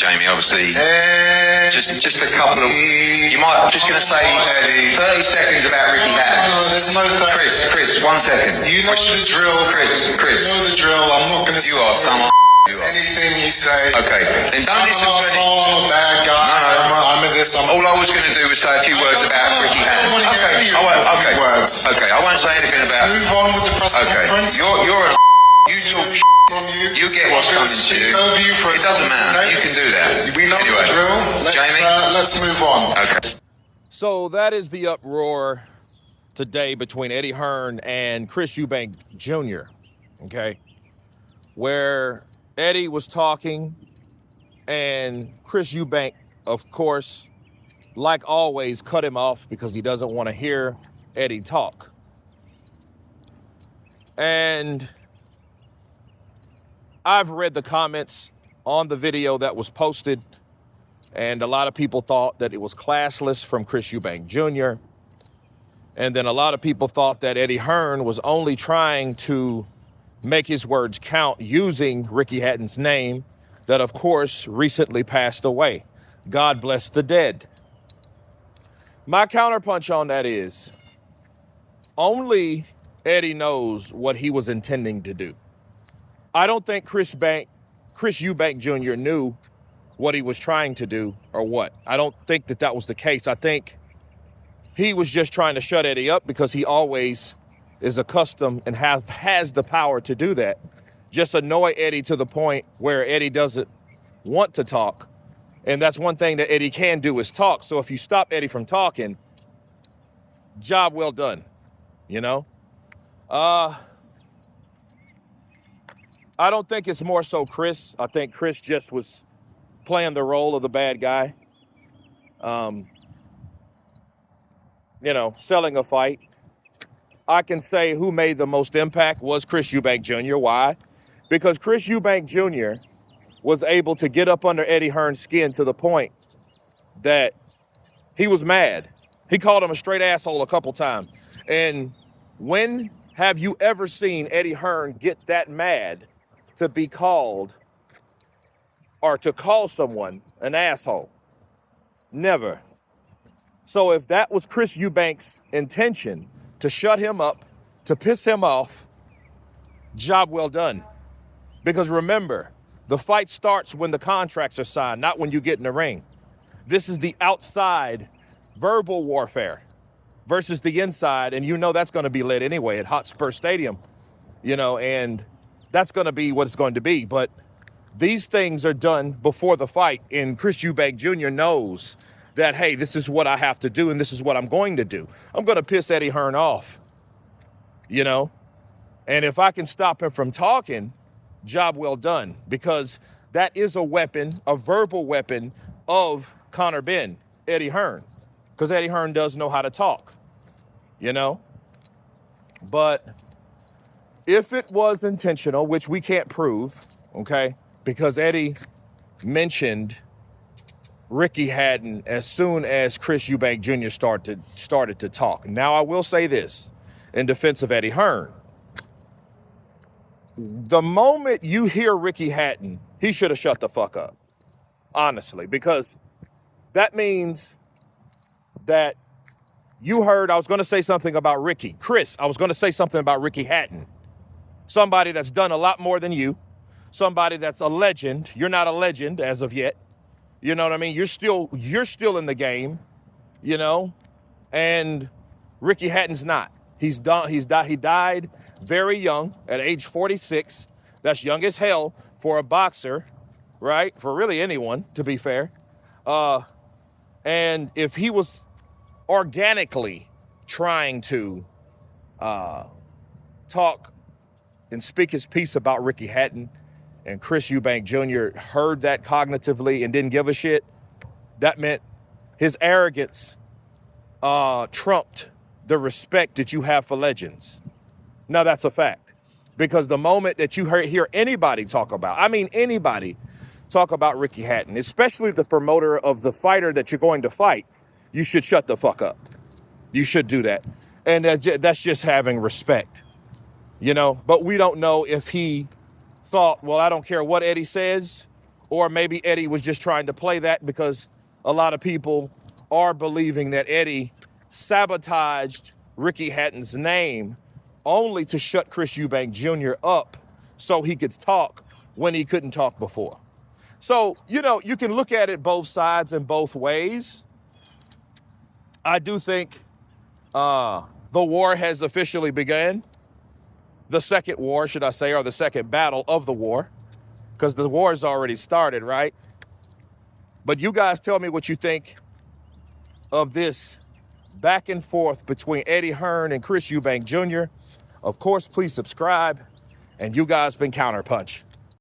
Jamie, obviously, just a couple of, you might, just going to say 30 seconds about Ricky Hatton. No, there's no 30 Chris, 1 second. You know the drill. Chris. You know the drill. I'm not going to say You are some anything you say. Okay, then don't listen to any... I'm a bad guy. No. I'm in this. All I was going to do was say a few words about Ricky Hatton. Okay. Words. Okay, I won't say anything about... Move on with the press conference. You're a... You talk from you. You get what's coming to you. It doesn't matter. You can do that. We know the drill. Let's move on. Okay. So that is the uproar today between Eddie Hearn and Chris Eubank Jr., okay? Where Eddie was talking and Chris Eubank, of course, like always, cut him off because he doesn't want to hear Eddie talk. And I've read the comments on the video that was posted, and a lot of people thought that it was classless from Chris Eubank Jr. And then a lot of people thought that Eddie Hearn was only trying to make his words count using Ricky Hatton's name that, of course, recently passed away. God bless the dead. My counterpunch on that is only Eddie knows what he was intending to do. I don't think Chris Eubank Jr. knew what he was trying to do or what. I don't think that was the case. I think he was just trying to shut Eddie up because he always is accustomed and has the power to do that. Just annoy Eddie to the point where Eddie doesn't want to talk. And that's one thing that Eddie can do is talk. So if you stop Eddie from talking, job well done, you know? I don't think it's more so Chris. I think Chris just was playing the role of the bad guy. You know, selling a fight. I can say who made the most impact was Chris Eubank Jr. Why? Because Chris Eubank Jr. was able to get up under Eddie Hearn's skin to the point that he was mad. He called him a straight asshole a couple times. And when have you ever seen Eddie Hearn get that mad to be called or to call someone an asshole? Never. So if that was Chris Eubank's intention, to shut him up, to piss him off, job well done. Because remember, the fight starts when the contracts are signed, not when you get in the ring. This is the outside verbal warfare versus the inside, and you know that's going to be led anyway at Hotspur Stadium, you know, and that's going to be what it's going to be. But these things are done before the fight, and Chris Eubank Jr. knows that, hey, this is what I have to do, and this is what I'm going to do. I'm going to piss Eddie Hearn off, you know? And if I can stop him from talking, job well done, because that is a weapon, a verbal weapon of Conor Benn, Eddie Hearn, because Eddie Hearn does know how to talk, you know? But if it was intentional, which we can't prove, okay, because Eddie mentioned Ricky Hatton as soon as Chris Eubank Jr. started to talk. Now, I will say this in defense of Eddie Hearn. The moment you hear Ricky Hatton, he should have shut the fuck up, honestly, because that means that you heard I was going to say something about Ricky. Chris, I was going to say something about Ricky Hatton. Somebody that's done a lot more than you. Somebody that's a legend. You're not a legend as of yet. You know what I mean? You're still in the game, you know? And Ricky Hatton's not. He died very young at age 46. That's young as hell for a boxer, right? For really anyone, to be fair. And if he was organically trying to talk and speak his piece about Ricky Hatton, and Chris Eubank Jr. heard that cognitively and didn't give a shit, that meant his arrogance trumped the respect that you have for legends. Now, that's a fact. Because the moment that you hear anybody talk about, I mean anybody talk about Ricky Hatton, especially the promoter of the fighter that you're going to fight, you should shut the fuck up. You should do that. And that's just having respect, you know? But we don't know if he thought, well, I don't care what Eddie says, Or maybe Eddie was just trying to play that because a lot of people are believing that Eddie sabotaged Ricky Hatton's name only to shut Chris Eubank Jr. up so he could talk when he couldn't talk before. So, you know, you can look at it both sides and both ways. I do think the war has officially begun. The second war, should I say, or the second battle of the war, because the war has already started, right? But you guys tell me what you think of this back and forth between Eddie Hearn and Chris Eubank Jr. Of course, please subscribe, and you guys been Counterpunch.